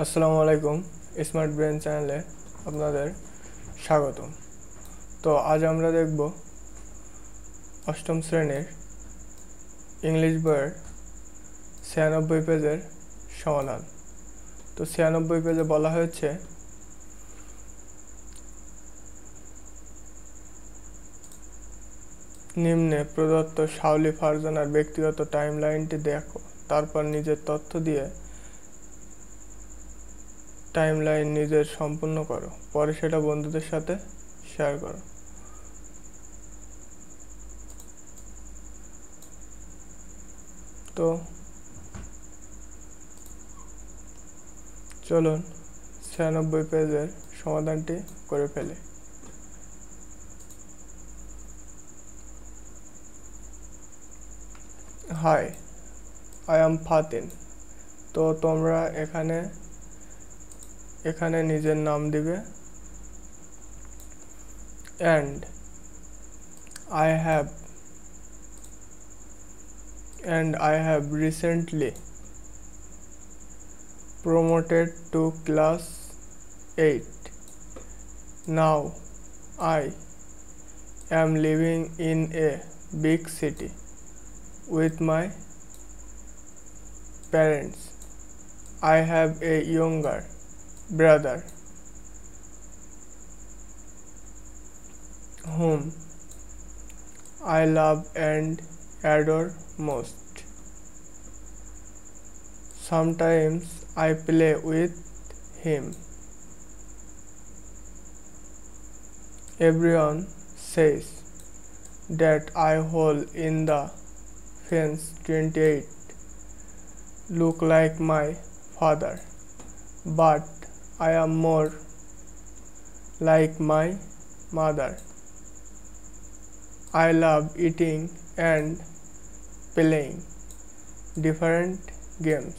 আসসালামু আলাইকুম। Smart brain চ্যানেলে আপনাদের স্বাগতম। তো আজ আমরা দেখব অষ্টম শ্রেণীর ইংলিশ বইয়ের 96 পেজের সমাধান। তো 96 পেজে বলা হয়েছে নিম্নে প্রদত্ত শাওলি ফারজানার ব্যক্তিগত টাইমলাইনটি দেখো, তারপর নিজের তথ্য দিয়ে টাইমলাইন নিজের সম্পূর্ণ করো, পরে সেটা বন্ধুদের সাথে শেয়ার করো। তো চলুন 96 পেজের সমাধানটি করে ফেলি। Hi, I am Fatin. তো তোমরা এখানে নিজের নাম দিবে। and I have recently promoted to class 8. Now I am living in a big city with my parents. I have a younger brother whom I love and adore most. Sometimes I play with him. Everyone says that I hole in the fence 28 look like my father, but I am more like my mother. I love eating and playing different games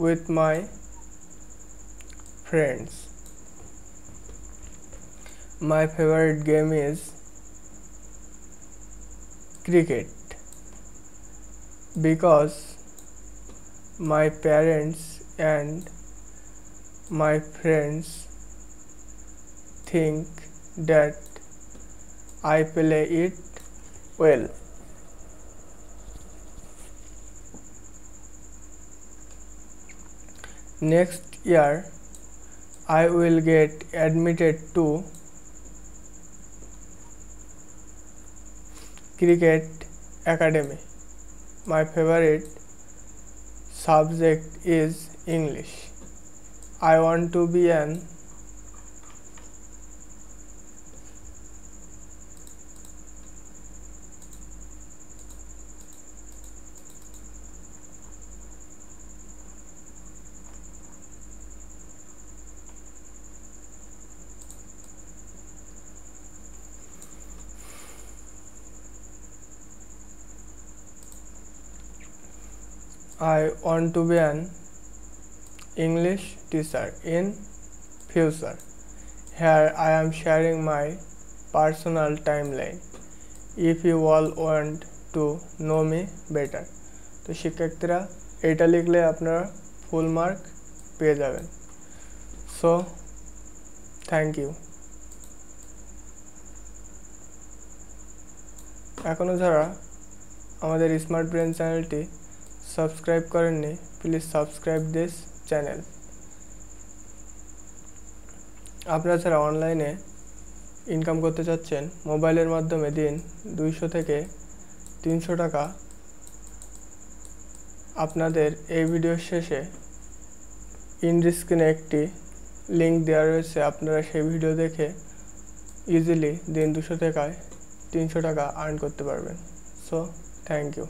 with my friends. My favorite game is cricket because my parents and my friends think that I play it well. Next year I will get admitted to cricket academy. My favorite subject is English. I want to be an English teacher in future. Here I am sharing my personal timeline if you all want to know me better. তো শিক্ষার্থীরা এটা লিখলে আপনারা ফুল mark পেয়ে যাবেন। So thank you. এখনও যারা আমাদের স্মার্ট ব্রেন চ্যানেলটি সাবস্ক্রাইব করেননি, প্লিজ সাবস্ক্রাইব দিস চ্যানেল। আপনারা যারা অনলাইনে ইনকাম করতে চাচ্ছেন, মোবাইলের মাধ্যমে দিন 200 থেকে 300 টাকা, আপনাদের এই ভিডিওর শেষে ইন্ড স্ক্রিনে একটি লিঙ্ক দেওয়া রয়েছে। আপনারা সেই ভিডিও দেখে ইজিলি দিন 200 থেকে 300 টাকা আর্ন করতে পারবেন। So thank you.